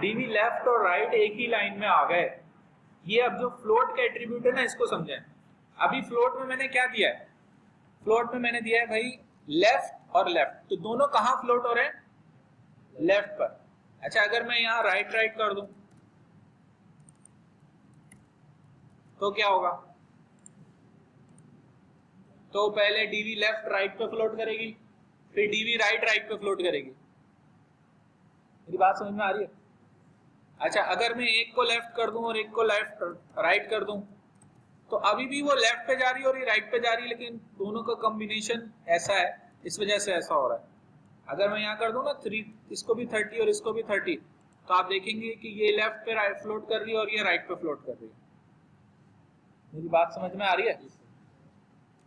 DV left और right एक ही line में आ गए। ये अब जो फ्लोट का एट्रीब्यूट है ना, इसको समझें। अभी फ्लोट में मैंने क्या दिया है, फ्लोट में मैंने दिया है भाई लेफ्ट और लेफ्ट, तो दोनों कहां फ्लोट हो रहे हैं, लेफ्ट पर। अच्छा, अगर मैं यहां राइट राइट कर दूं तो क्या होगा, तो पहले डीवी लेफ्ट राइट पे फ्लोट करेगी, फिर डीवी राइट राइट पे फ्लोट करेगी। मेरी बात समझ में आ रही है? अच्छा, अगर मैं एक को लेफ्ट कर दूं और एक को लेफ्ट राइट कर दूं तो अभी भी वो लेफ्ट पे जा रही है और ये राइट पे जा रही है, लेकिन दोनों का कॉम्बिनेशन ऐसा है, इस वजह से ऐसा हो रहा है। अगर मैं यहाँ कर दूं ना 3, इसको भी 30 और इसको भी 30, तो आप देखेंगे कि ये लेफ्ट पे राइट फ्लोट कर रही है और ये राइट पे फ्लोट कर रही है। मेरी बात समझ में आ रही है?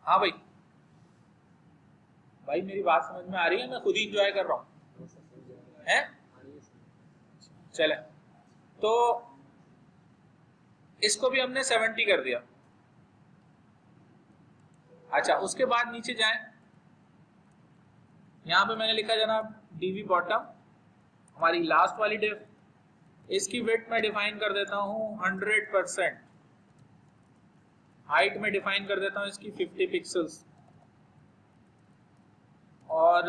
हाँ भाई, भाई मेरी बात समझ में आ रही है? मैं खुद ही इंजॉय कर रहा हूँ हैं। चले, तो इसको भी हमने 70 कर दिया। अच्छा, उसके बाद नीचे जाएं, यहां पे मैंने लिखा जनाब डीवी बॉटम, हमारी लास्ट वाली डिव, इसकी विड्थ में डिफाइन कर देता हूं 100%, हाइट में डिफाइन कर देता हूं इसकी 50 पिक्सल्स, और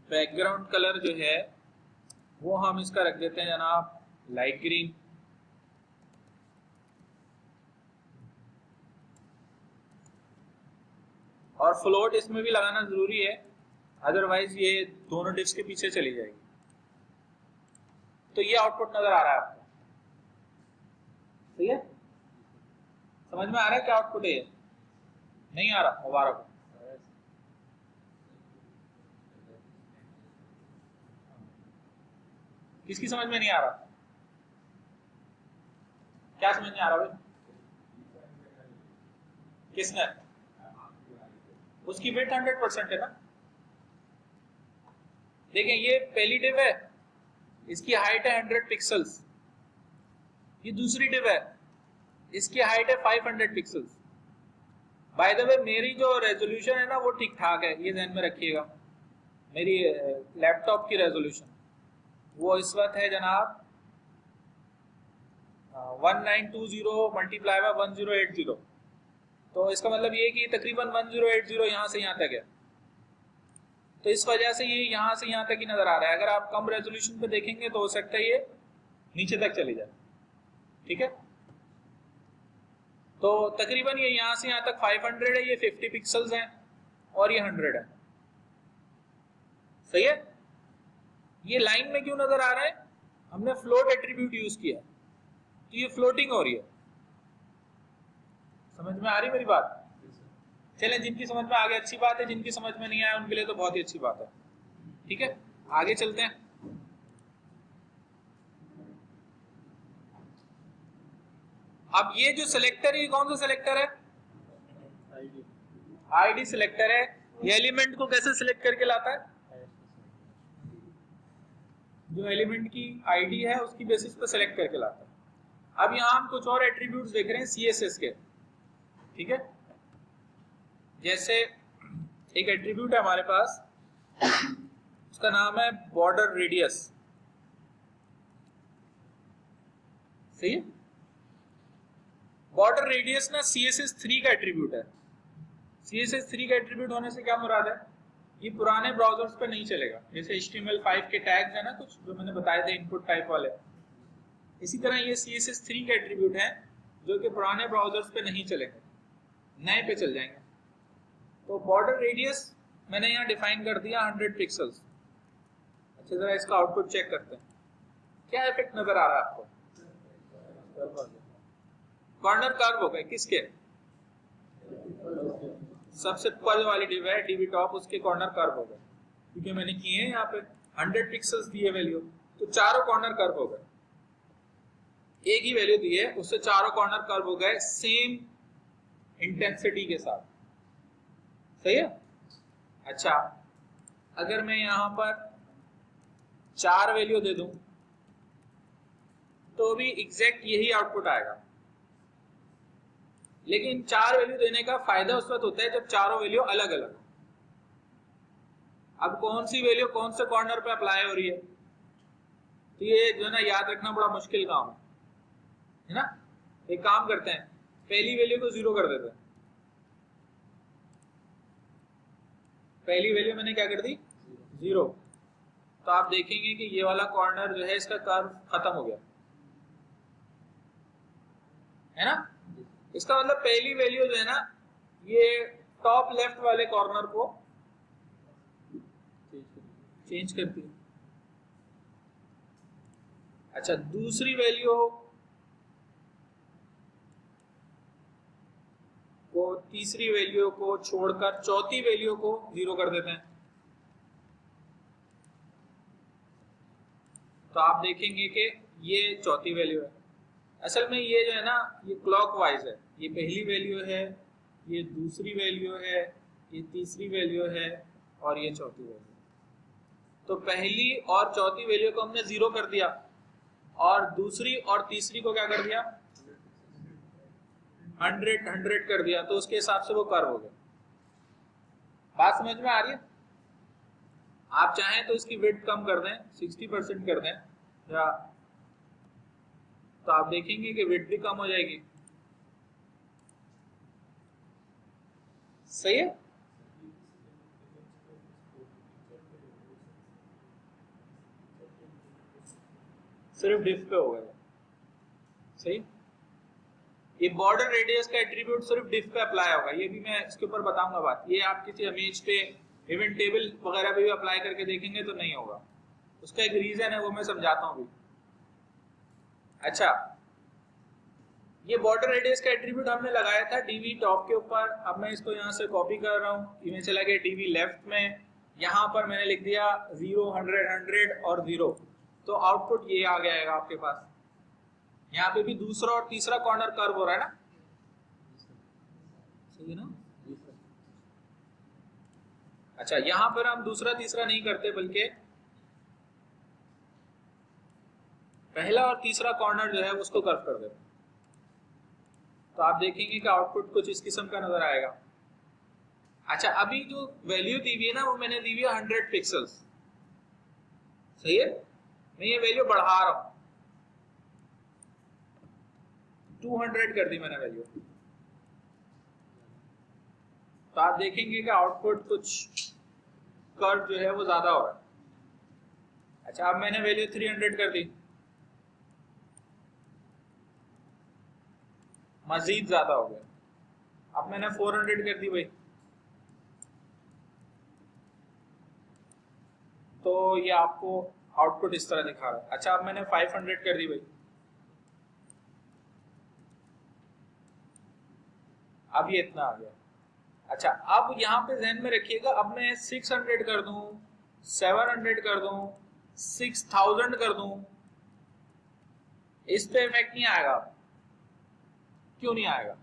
बैकग्राउंड कलर जो है वो हम इसका रख देते हैं जनाब लाइट ग्रीन। और फ्लोट इसमें भी लगाना जरूरी है, अदरवाइज ये दोनों डिस्क के पीछे चली जाएगी। तो ये आउटपुट नजर आ रहा है आपको, सही है? समझ में आ रहा है क्या आउटपुट है? ये नहीं आ रहा? मुबारक। किसकी समझ में नहीं आ रहा? क्या समझ में आ रहा भाई? किसने? उसकी वेट 100% है ना। देखें, ये पहली डिव है, इसकी हाइट है 100 पिक्सल्स। ये दूसरी डिव है, इसकी हाइट है 500 पिक्सल्स। बाय द वे, मेरी जो रेजोल्यूशन है ना वो ठीक ठाक है, ये ध्यान में रखिएगा। मेरी लैपटॉप की रेजोल्यूशन वो इस वक्त है जनाब 1920 मल्टीप्लाई बाय 1080, तो इसका मतलब ये कि तकरीबन 1080 यहां से यहां तक है। तो इस वजह से ये यहां से यहां तक ही नजर आ रहा है। अगर आप कम रेजोल्यूशन पे देखेंगे तो हो सकता है ये नीचे तक चली जाए, ठीक है? तो तकरीबन ये यहां से यहां तक 500 है, ये 50 पिक्सल्स हैं और ये 100 है, सही है? ये लाइन में क्यों नजर आ रहा है? हमने फ्लोट एट्रीब्यूट यूज किया, तो ये फ्लोटिंग हो रही है। समझ में आ रही मेरी बात? चलें, जिनकी समझ में आ गया अच्छी बात है, जिनकी समझ में नहीं आया उनके लिए तो बहुत ही अच्छी बात है, ठीक है? आगे चलते हैं। अब ये जो सिलेक्टर है, ये कौन सा सिलेक्टर है? आईडी सिलेक्टर है। ये एलिमेंट को कैसे सिलेक्ट करके लाता है? जो एलिमेंट की आईडी है उसकी बेसिस पे सिलेक्ट करके लाता है। अब यहां हम कुछ और एट्रीब्यूट्स देख रहे हैं सीएसएस के, ठीक है? जैसे एक एट्रीब्यूट है हमारे पास, उसका नाम है बॉर्डर रेडियस, सही है? बॉर्डर रेडियस ना CSS3 का एट्रीब्यूट है। CSS3 का एट्रीब्यूट होने से क्या मुराद है? ये पुराने ब्राउजर्स पे नहीं चलेगा। जैसे HTML5 के टैग्स है ना कुछ जो मैंने बताए थे इनपुट टाइप वाले, इसी तरह ये CSS3 का एट्रीब्यूट है जो कि पुराने ब्राउजर्स पे नहीं चलेंगे, नए पे चल जाएंगे। तो बॉर्डर रेडियस मैंने यहाँ डिफाइन कर दिया 100 पिक्सल्स। अच्छा, जरा इसका आउटपुट चेक करते हैं, क्या इफेक्ट नजर आ रहा है आपको? कॉर्नर कर्व हो गए, किसके? सबसे ऊपर वाली डिव है डीवी टॉप, उसके कॉर्नर कर्व हो गए, क्योंकि मैंने किए हैं यहाँ पे 100 पिक्सल्स दिए वैल्यू, तो चारों कॉर्नर कर्व हो गए। एक ही वैल्यू दी है, उससे चारों कॉर्नर कर्व हो गए सेम इंटेंसिटी के साथ, सही है? अच्छा, अगर मैं यहां पर 4 वैल्यू दे दूं तो भी एग्जैक्ट यही आउटपुट आएगा, लेकिन 4 वैल्यू देने का फायदा उस वक्त होता है जब चारों वैल्यू अलग अलग। अब कौन सी वैल्यू कौन से कॉर्नर पे अप्लाई हो रही है तो ये जो है ना याद रखना बड़ा मुश्किल काम है ना। एक काम करते हैं, पहली वैल्यू को 0 कर देते हैं। पहली वैल्यू मैंने क्या कर दी 0, तो आप देखेंगे कि ये वाला कॉर्नर जो है इसका कर्व खत्म हो गया है ना। इसका मतलब पहली वैल्यू जो है ना ये टॉप लेफ्ट वाले कॉर्नर को चेंज करती है। अच्छा, दूसरी वैल्यू को तीसरी वैल्यू को छोड़कर चौथी वैल्यू को 0 कर देते हैं। तो आप देखेंगे कि ये चौथी वैल्यू है। असल में ये जो है ना ये क्लॉकवाइज है, ये पहली वैल्यू है, ये दूसरी वैल्यू है, ये तीसरी वैल्यू है और ये चौथी वैल्यू। तो पहली और चौथी वैल्यू को हमने 0 कर दिया और दूसरी और तीसरी को क्या कर दिया 100 कर दिया, तो उसके हिसाब से वो कर्व हो गया। बात समझ में आ रही है? आप चाहें तो इसकी विड्थ कम कर दें, 60% कर दें या, तो आप देखेंगे कि विड्थ भी कम हो जाएगी। सही है? सिर्फ डिफ पे होगा। सही। ये बॉर्डर रेडियस का एट्रीब्यूट सिर्फ डिफ पे अप्लाई होगा, ये भी मैं इसके ऊपर बताऊंगा बात। ये आप किसी इमेज पे इवेंट टेबल वगैरह पे भी अप्लाई करके देखेंगे तो नहीं होगा, उसका एक रीजन है, वो मैं समझाता हूँ भी। अच्छा, ये बॉर्डर रेडियस का एट्रीब्यूट हमने लगाया था डीवी टॉप के ऊपर। अब मैं इसको यहाँ से कॉपी कर रहा हूँ, इमेज चला गया डीवी लेफ्ट में, यहाँ पर मैंने लिख दिया 0 100 100 और 0, तो आउटपुट ये आ गया आपके पास। यहाँ पे भी दूसरा और तीसरा कॉर्नर कर्व हो रहा है ना, सही है ना। अच्छा, यहां पर हम दूसरा तीसरा नहीं करते बल्कि पहला और तीसरा कॉर्नर जो है उसको कर्व कर देते, तो आप देखेंगे कि आउटपुट कुछ इस किस्म का नजर आएगा। अच्छा, अभी जो वैल्यू दी हुई है ना वो मैंने दी हुई है 100 पिक्सल्स, सही है। मैं ये वैल्यू बढ़ा रहा हूं, 200 कर दी मैंने वैल्यू, तो आप देखेंगे कि आउटपुट कुछ कर्व जो है वो ज्यादा हो रहा है। अच्छा, अब मैंने वैल्यू 300 कर दी, मजीद ज्यादा हो गया। अब मैंने 400 कर दी भाई, तो ये आपको आउटपुट इस तरह दिखा रहा है। अच्छा, अब मैंने 500 कर दी भाई, अब ये इतना आ गया। अच्छा, अब यहाँ पे ध्यान में रखिएगा, अब मैं 600 कर दूं, 700 कर दूं, 6000 कर दूं, इस पे इफेक्ट नहीं आएगा। क्यों नहीं आएगा?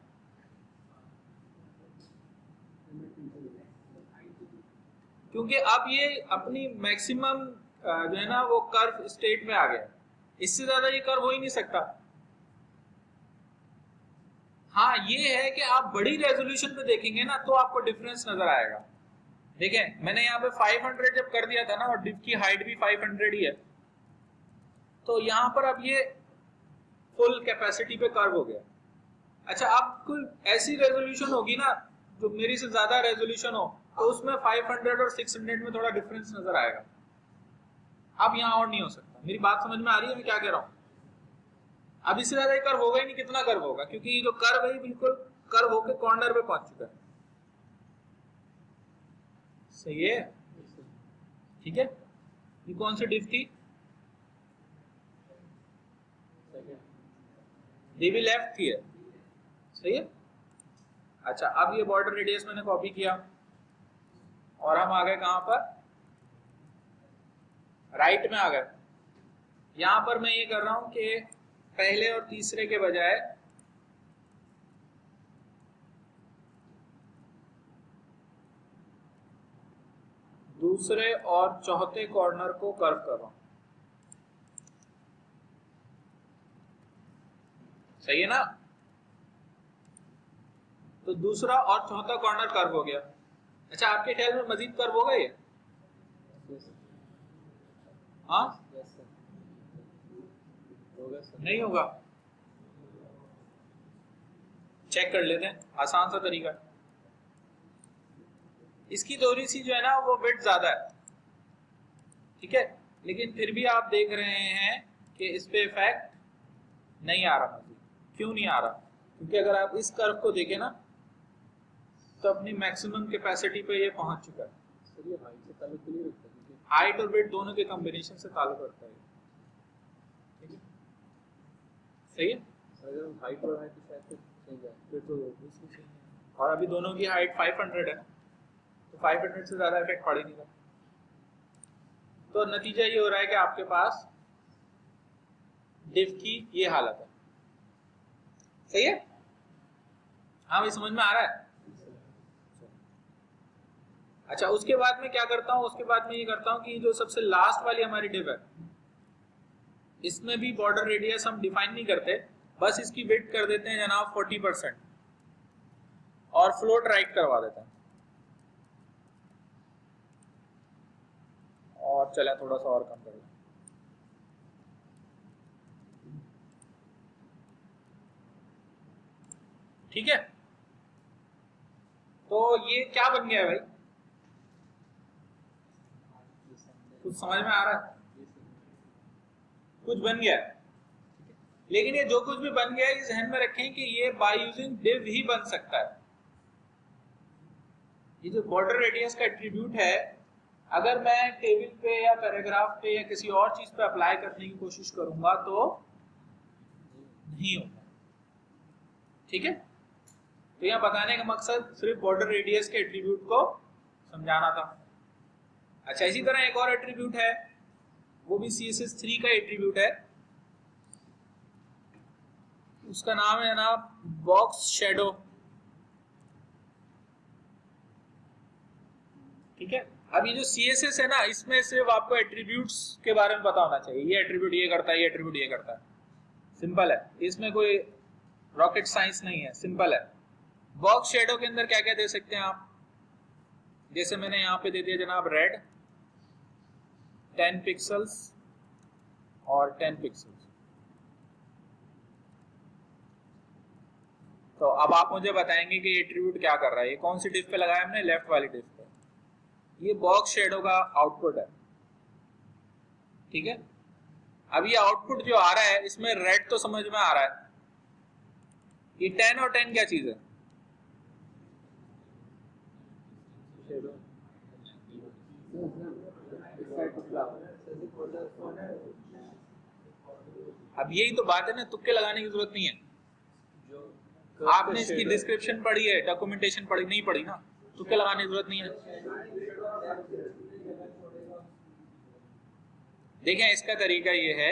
क्योंकि अब ये अपनी मैक्सिमम जो है ना वो कर्व स्टेट में आ गया, इससे ज्यादा ये कर्व हो ही नहीं सकता। हाँ, ये है कि आप बड़ी रेजोल्यूशन पे देखेंगे ना तो आपको डिफरेंस नजर आएगा। देखें, मैंने यहाँ पे 500 जब कर दिया था ना और डिफ की हाइट भी 500 ही है, तो यहाँ पर अब ये फुल कैपेसिटी पे कर्व हो गया। अच्छा, अब कोई ऐसी रेजोल्यूशन होगी ना जो मेरी से ज्यादा रेजोल्यूशन हो, तो उसमें 500 और 600 में थोड़ा डिफरेंस नजर आएगा। अब यहाँ और नहीं हो सकता। मेरी बात समझ में आ रही है मैं क्या कह रहा हूँ? अब इससे ज्यादा कर्व होगा ही नहीं, कितना कर्व होगा, क्योंकि जो कर्व है बिल्कुल कर्व होकर कॉर्नर पे पहुंच चुका है। सही है, ठीक है। ये कौन सी डिफ थी? डीवी लेफ्ट थी है, सही है। अच्छा, अब ये बॉर्डर रेडियस मैंने कॉपी किया और हम आ गए कहां पर? राइट में आ गए। यहां पर मैं ये कर रहा हूं कि पहले और तीसरे के बजाय दूसरे और चौथे कॉर्नर को कर्व कर रहा हूं, सही है ना। तो दूसरा और चौथा कॉर्नर कर्व हो गया। अच्छा, आपके ख्याल में मजीद कर्व होगा ये? हाँ, नहीं होगा, चेक कर लेते हैं, आसान सा तरीका है। इसकी थोड़ी सी जो है ना वो विड्थ ज्यादा है, ठीक है, लेकिन फिर भी आप देख रहे हैं कि इस पे इफेक्ट नहीं आ रहा। क्यों नहीं आ रहा? क्योंकि अगर आप इस कर्व को देखें ना तो अपनी मैक्सिमम कैपेसिटी पे ये पहुंच चुका है। सर ये हाइट से ताल्लुक नहीं रखता, क्योंकि हाइट और वेट दोनों के कॉम्बिनेशन से ताल्लुक रखता है, ठीक है, सही है। अगर हम हाइट और हाइट शायद चेंज है फिर तो obviously सही है। और अभी दोनों की हाइट 500 है ना, तो 500 से ज्यादा इफेक्ट पड़ ही नहीं रहा। तो नतीजा ये हो रहा है कि आपके पास डिफ की ये हालत है, सही है। हाँ, समझ में आ रहा है। अच्छा, उसके बाद में क्या करता हूं, उसके बाद में ये करता हूं कि जो सबसे लास्ट वाली हमारी डिव है, इसमें भी बॉर्डर रेडियस हम डिफाइन नहीं करते, बस इसकी विड्थ कर देते हैं जनाब 40% और फ्लोट राइट करवा देते हैं। और चला थोड़ा सा और कम कर लें, ठीक है। तो ये क्या बन गया है भाई, कुछ समझ में आ रहा है? कुछ बन गया है, लेकिन ये जो कुछ भी बन गया है ये ध्यान में रखें कि ये बाय यूजिंग डिव ही बन सकता है। ये जो बॉर्डर रेडियस का एट्रीब्यूट है, अगर मैं टेबल पे या पैराग्राफ पे या किसी और चीज पे अप्लाई करने की कोशिश करूंगा तो नहीं होगा, ठीक है। तो यहाँ बताने का मकसद सिर्फ बॉर्डर रेडियस के एट्रीब्यूट को समझाना था। अच्छा, इसी तरह एक और एट्रीब्यूट है, वो भी CSS3 का एट्रीब्यूट है, उसका नाम है जनाब बॉक्स शेडो, ठीक है। अब ये जो CSS है ना, इसमें सिर्फ आपको एट्रीब्यूट्स के बारे में पता होना चाहिए, ये एट्रीब्यूट ये करता है, ये एट्रीब्यूट ये करता है, सिंपल है, इसमें कोई रॉकेट साइंस नहीं है, सिंपल है। बॉक्स शेडो के अंदर क्या क्या दे सकते हैं आप, जैसे मैंने यहाँ पे दे दिया जनाब रेड 10 पिक्सल्स और 10 पिक्सल्स। तो अब आप मुझे बताएंगे कि ये एट्रीब्यूट क्या कर रहा है, ये कौन सी डिफ पे लगाया हमने, लेफ्ट वाली डिफ पे। ये बॉक्स शेडो का आउटपुट है, ठीक है। अब ये आउटपुट जो आ रहा है इसमें रेड तो समझ में आ रहा है, ये 10 और 10 क्या चीज है, अब यही तो बात है ना, तुक्के लगाने की जरूरत नहीं है। आपने इसकी डिस्क्रिप्शन पढ़ी है, डॉक्यूमेंटेशन पढ़ी नहीं पढ़ी ना, तुक्के लगाने की जरूरत नहीं है। देखें, इसका तरीका ये है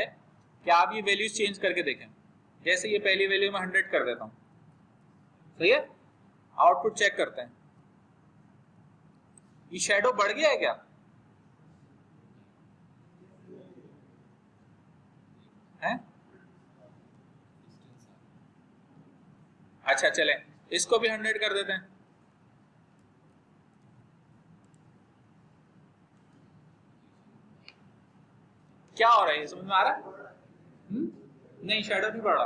कि आप ये वैल्यूज चेंज करके देखें। जैसे ये पहली वैल्यू में 100 कर देता हूं, सही है, आउटपुट चेक करते हैं, ये शैडो बढ़ गया है क्या, है? अच्छा, चले इसको भी 100 कर देते हैं। क्या हो रहा है, ये समझ में आ रहा है? नहीं, शैडो नहीं बढ़ रहा।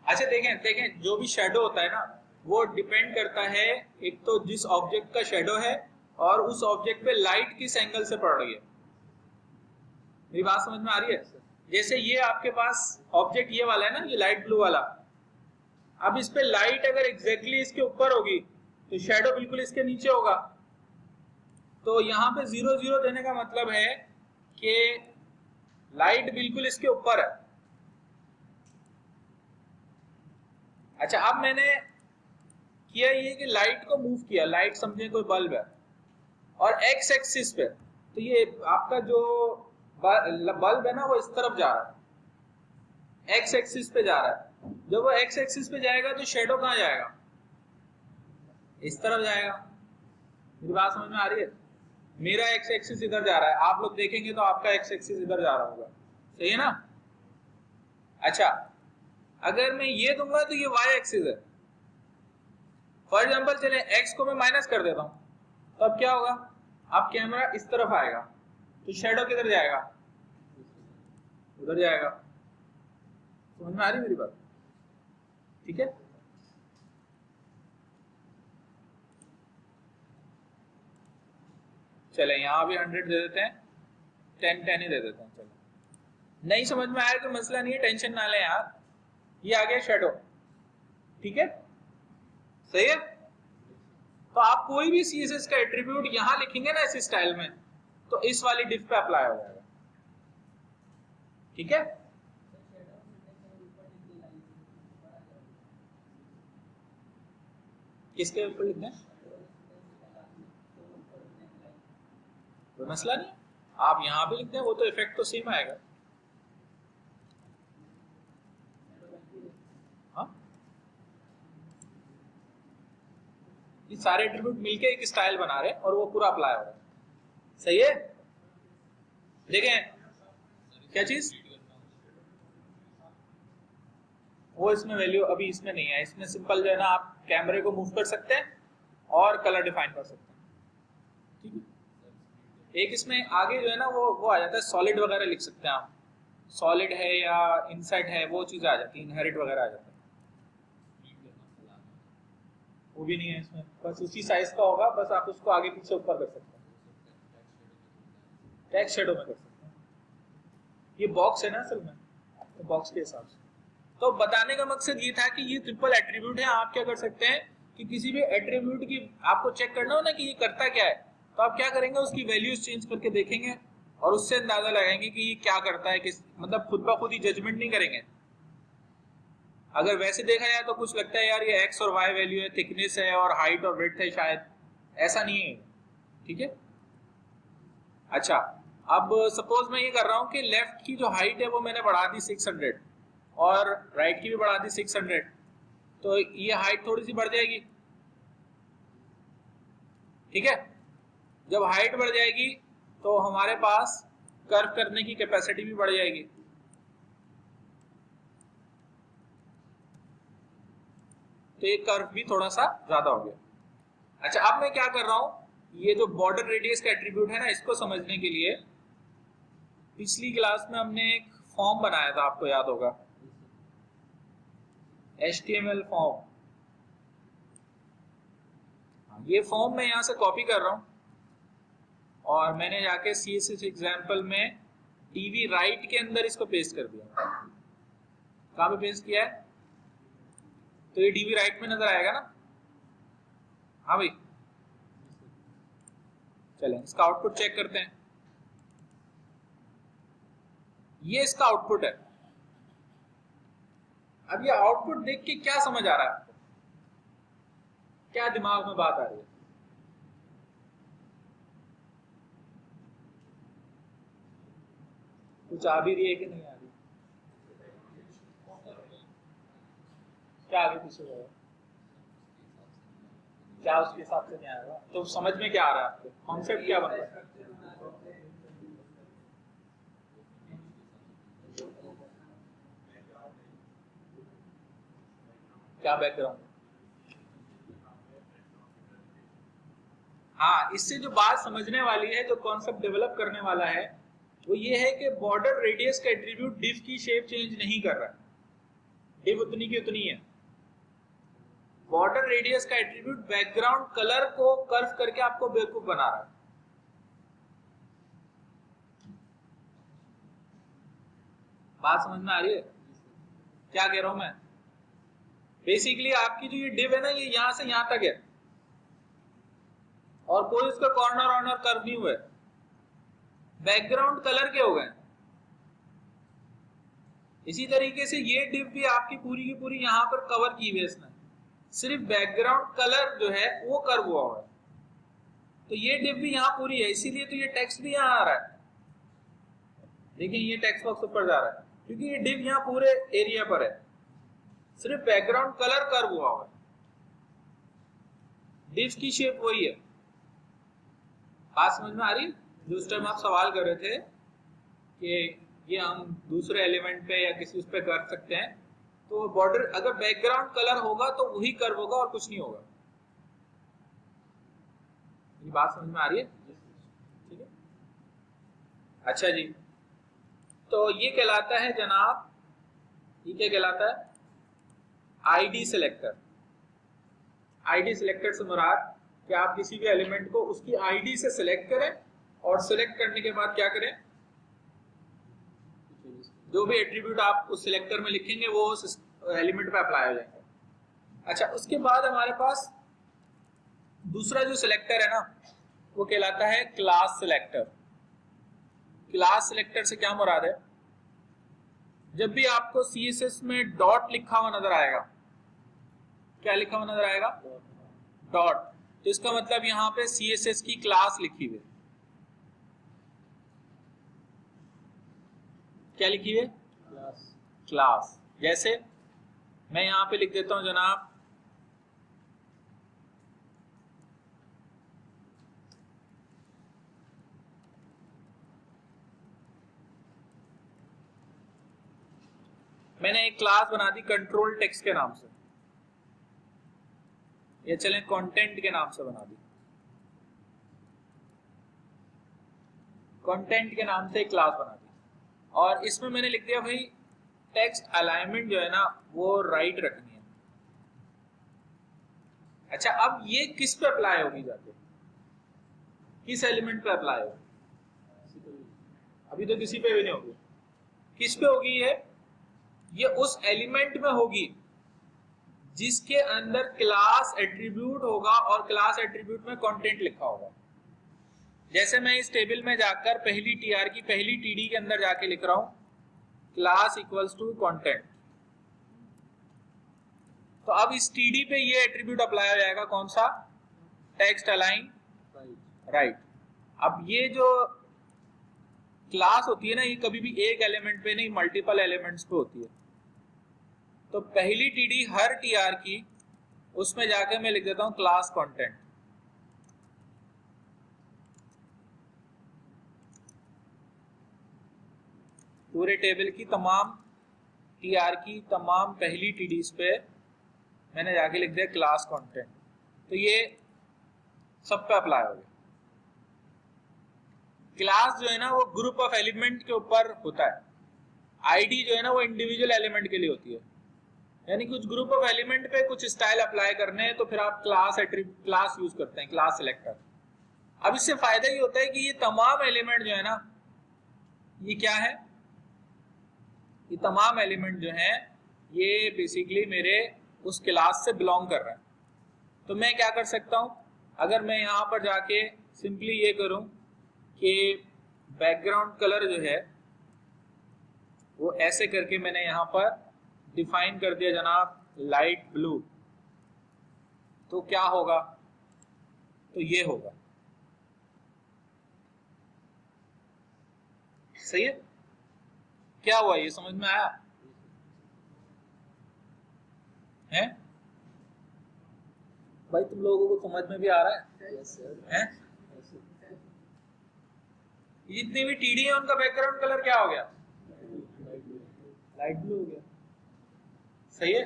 अच्छा, देखें जो भी शैडो होता है ना, वो डिपेंड करता है एक तो जिस ऑब्जेक्ट का शैडो है और उस ऑब्जेक्ट पे लाइट किस एंगल से पड़ रही है। मेरी बात समझ में आ रही है? जैसे ये आपके पास ऑब्जेक्ट ये वाला है ना, ये लाइट ब्लू वाला, अब इस पे लाइट अगर एग्जैक्टली इसके ऊपर होगी तो शैडो बिल्कुल इसके नीचे होगा। तो यहाँ पे 0 0 देने का मतलब है कि लाइट बिल्कुल इसके ऊपर है। अच्छा, अब मैंने किया ये कि लाइट को मूव किया, लाइट समझे कोई बल्ब है और एक्स एक्सिस पे, तो ये आपका जो बल्ब है ना वो इस तरफ जा रहा है, एक्स एक्सिस पे जा रहा है। जब वो एक्स एक्सिस पे जाएगा तो शेडो कहाँ जाएगा, इस तरफ जाएगा। मेरी बात समझ में आ रही है? मेरा एक्स एक्सिस इधर जा रहा है, आप लोग देखेंगे तो आपका एक्स एक्सिस इधर जा रहा होगा, सही है ना? अच्छा, अगर मैं ये दूंगा तो ये वाई एक्सिस है, फॉर एग्जाम्पल चले x को मैं माइनस कर देता हूं, तो अब क्या होगा, अब कैमरा इस तरफ आएगा तो शेडो किधर जाएगा, उधर जाएगा। समझ में आ रही मेरी बात? ठीक है, चले यहां भी 100 दे देते हैं, 10 ही दे देते हैं। चलो, नहीं समझ में आया कोई मसला नहीं है, टेंशन ना लें यार। ये आ गया शेडो, ठीक है, सही है। तो आप कोई भी CSS का एट्रीब्यूट यहां लिखेंगे ना इस स्टाइल में, तो इस वाली डिफ पे अप्लाई हो जाएगा, ठीक है। किसके ऊपर लिखना है, कोई मसला नहीं, आप यहां भी लिख दें, वो तो इफेक्ट तो सेम आएगा। हाँ, ये सारे एट्रीब्यूट मिलके एक स्टाइल बना रहे हैं और वो पूरा अप्लाई हो रहा है, सही है। देखें क्या चीज, वो इसमें वैल्यू अभी इसमें नहीं है, इसमें सिंपल जो है ना आप कैमरे को मूव कर सकते हैं और कलर डिफाइन कर सकते हैं, ठीक है। एक इसमें आगे जो है ना वो आ जाता है, सॉलिड वगैरह लिख सकते हैं आप, सॉलिड है या इनसाइड है, वो चीज आ जाती है, इनहेरिट वगैरह आ जाता है, वो भी नहीं है इसमें, बस उसी साइज का होगा, बस आप उसको आगे पीछे ऊपर कर सकते हैं, टेक्स्ट शेडो में कर सकते हैं। ये बॉक्स है ना असल में, तो बॉक्स के हिसाब से। तो बताने का मकसद ये था कि ये ट्रिपल एट्रीब्यूट है, आप क्या कर सकते हैं कि किसी भी एट्रीब्यूट की आपको चेक करना हो ना कि ये करता क्या है, तो आप क्या करेंगे, उसकी वैल्यूज चेंज करके देखेंगे और उससे अंदाजा लगाएंगे कि ये क्या करता है, किस मतलब खुद ब खुद ही जजमेंट नहीं करेंगे। अगर वैसे देखा जाए तो कुछ लगता है यार ये एक्स और वाई वैल्यू है, थिकनेस है और हाइट और विड्थ है, शायद ऐसा नहीं है, ठीक है। अच्छा, अब सपोज मैं ये कर रहा हूं कि लेफ्ट की जो हाइट है वो मैंने बढ़ा दी 600 और राइट की भी बढ़ा दी 600, तो ये हाइट थोड़ी सी बढ़ जाएगी, ठीक है। जब हाइट बढ़ जाएगी तो हमारे पास कर्व करने की कैपेसिटी भी बढ़ जाएगी, तो ये कर्व भी थोड़ा सा ज्यादा हो गया। अच्छा, अब मैं क्या कर रहा हूं, ये जो बॉर्डर रेडियस का एट्रीब्यूट है ना, इसको समझने के लिए पिछली क्लास में हमने एक फॉर्म बनाया था, आपको याद होगा, HTML फॉर्म। ये फॉर्म मैं यहां से कॉपी कर रहा हूं और मैंने जाके CSS एग्जाम्पल में DV राइट के अंदर इसको पेस्ट कर दिया। कहां पे पेस्ट किया है, तो ये DV राइट में नजर आएगा ना। हाँ भाई, चलें इसका आउटपुट चेक करते हैं। ये इसका आउटपुट है। अब ये आउटपुट देख के क्या समझ आ रहा है आपको, क्या दिमाग में बात आ रही है? कुछ आ भी रही है कि नहीं आ रही? क्या आगे पीछे हो रहा है, क्या उसके हिसाब से नहीं आ रहा, तो समझ में क्या आ रहा है आपको, कॉन्सेप्ट क्या बन रहा है? क्या बैकग्राउंड? हाँ, इससे जो बात समझने वाली है, जो कॉन्सेप्ट डेवलप करने वाला है, वो ये है कि बॉर्डर रेडियस का एट्रीब्यूट डिव की शेप चेंज नहीं कर रहा है, डिव उतनी की उतनी है। बॉर्डर रेडियस का एट्रीब्यूट बैकग्राउंड कलर को कर्व करके आपको बेवकूफ बना रहा है। बात समझ में आ रही है क्या कह रहा हूं मैं? बेसिकली आपकी जो ये डिव है ना, ये यहां से यहां तक है और कोई इसका कॉर्नर ऑर्नर कर्व नहीं हुआ है, बैकग्राउंड कलर के हो गए। इसी तरीके से ये डिव भी आपकी पूरी की पूरी यहां पर कवर की हुई है इसने, सिर्फ बैकग्राउंड कलर जो है वो कर्व हुआ है। तो ये डिव भी यहां पूरी है, इसीलिए तो ये टेक्स्ट भी यहां आ रहा है। देखिए ये टेक्स्ट बॉक्स ऊपर जा रहा है क्योंकि ये डिव यहां पूरे एरिया पर है, सिर्फ बैकग्राउंड कलर कर्व हुआ है, डिव की शेप वही है। बात समझ में आ रही? जो उस टाइम आप सवाल कर रहे थे कि ये हम दूसरे एलिमेंट पे या किसी उस पे कर सकते हैं, तो बॉर्डर अगर बैकग्राउंड कलर होगा तो वही कर्व होगा और कुछ नहीं होगा। ये बात समझ में आ रही है? ठीक है, अच्छा जी, तो ये कहलाता है जनाब, ये क्या कहलाता है? ID selector. आईडी सिलेक्टर से मुराद कि आप किसी भी एलिमेंट को उसकी आईडी से सिलेक्ट करें और सिलेक्ट करने के बाद क्या करें, जो भी एट्रीब्यूट आप उस सिलेक्टर में लिखेंगे वो उस एलिमेंट पे अप्लाई हो जाएंगे। अच्छा, उसके बाद हमारे पास दूसरा जो सिलेक्टर है ना, वो कहलाता है क्लास सिलेक्टर। क्लास सिलेक्टर से क्या मुराद है? जब भी आपको CSS में डॉट लिखा हुआ नजर आएगा, क्या लिखा हुआ नजर आएगा? डॉट, तो इसका मतलब यहां पे CSS की क्लास लिखी हुई है। क्या लिखी हुई है? क्लास। क्लास। जैसे मैं यहां पे लिख देता हूं जनाब मैंने एक क्लास बना दी कंट्रोल टेक्स्ट के नाम से, या चलें कंटेंट के नाम से बना दी। कंटेंट के नाम से एक क्लास बना दी और इसमें मैंने लिख दिया भाई टेक्स्ट अलाइनमेंट जो है ना वो राइट रखनी है। अच्छा, अब ये किस पे अप्लाई होगी जाके? किस एलिमेंट पे अप्लाई होगी? अभी तो किसी पे भी नहीं होगी। किस पे होगी ये उस एलिमेंट में होगी जिसके अंदर क्लास एट्रीब्यूट होगा और क्लास एट्रीब्यूट में कंटेंट लिखा होगा। जैसे मैं इस टेबल में जाकर पहली टीआर की पहली टीडी के अंदर जाके लिख रहा हूं क्लास इक्वल्स टू कंटेंट, तो अब इस टीडी पे ये एट्रीब्यूट अप्लाई हो जाएगा, कौन सा? Text align right. अब ये जो क्लास होती है ना, ये कभी भी एक एलिमेंट पे नहीं मल्टीपल एलिमेंट्स पे होती है। तो पहली टीडी हर टीआर की उसमें जाके मैं लिख देता हूं क्लास कंटेंट। पूरे टेबल की तमाम टीआर की तमाम पहली टीडीज पे मैंने जाके लिख दिया क्लास कंटेंट, तो ये सब पे अप्लाई हो गया। क्लास जो है ना वो ग्रुप ऑफ एलिमेंट के ऊपर होता है, आईडी जो है ना वो इंडिविजुअल एलिमेंट के लिए होती है। यानी कुछ ग्रुप ऑफ एलिमेंट पे कुछ स्टाइल अप्लाई करने हैं तो फिर आप क्लास यूज करते हैं, क्लास सिलेक्टर। अब इससे फायदा ये होता है कि ये तमाम एलिमेंट जो है ना, ये क्या है, ये तमाम एलिमेंट जो है ये बेसिकली मेरे उस क्लास से बिलोंग कर रहे हैं। तो मैं क्या कर सकता हूं, अगर मैं यहां पर जाके सिंपली ये करूं कि बैकग्राउंड कलर जो है वो ऐसे करके मैंने यहां पर डिफाइन कर दिया जनाब लाइट ब्लू, तो क्या होगा? तो ये होगा। सही है? क्या हुआ, ये समझ में आया है? भाई तुम लोगों को समझ में भी आ रहा है? जितनी भी टीडी है उनका बैकग्राउंड कलर क्या हो गया? लाइट ब्लू हो गया। सही है?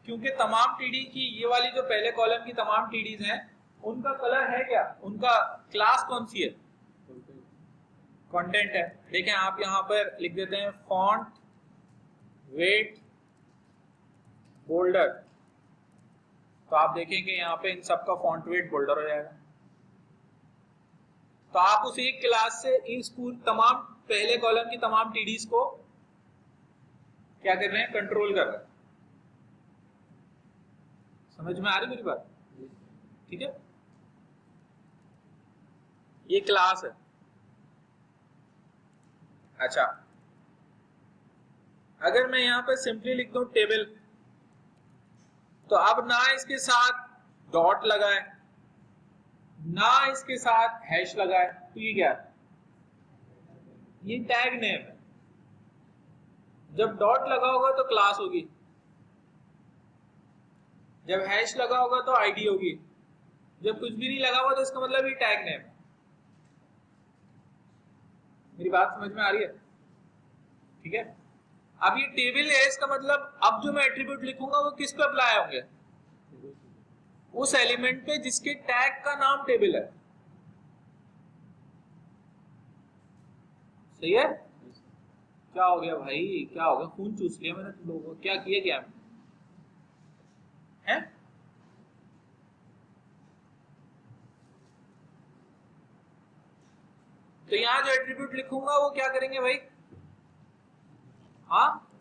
क्योंकि तमाम टीडी की ये वाली जो पहले कॉलम की तमाम टीडीज हैं उनका कलर है क्या, उनका क्लास कौन सी है? कंटेंट है। देखें आप यहां पर लिख देते हैं फॉन्ट वेट बोल्डर, तो आप देखें कि यहाँ पे इन सब का फॉन्ट वेट बोल्डर हो जाएगा। तो आप उस एक क्लास से इस पूरी तमाम पहले कॉलम की तमाम टीडीज को क्या कर रहे हैं? कंट्रोल कर रहे हैं। समझ में आ रही मेरी बात? ठीक है, ये क्लास है। अच्छा, अगर मैं यहां पे सिंपली लिख दूं टेबल, तो अब ना इसके साथ डॉट लगाए ना इसके साथ हैश लगाए, तो ये क्या है? ये टैग नेम है। जब डॉट लगा होगा तो क्लास होगी, जब हैश लगा होगा तो आईडी होगी, जब कुछ भी नहीं लगा हुआ तो इसका मतलब ये टैग नेम है। मेरी बात समझ में आ रही है? ठीक है, अब ये टेबल है, इसका मतलब अब जो मैं एट्रीब्यूट लिखूंगा वो किस पे अप्लाई होंगे? उस एलिमेंट पे जिसके टैग का नाम टेबल है। सही है? क्या हो गया भाई, क्या हो गया? खून चूस लिया मैंने तुम लोगों को। क्या किया क्या है? तो यहां जो एट्रीब्यूट लिखूंगा वो क्या करेंगे भाई? हाँ,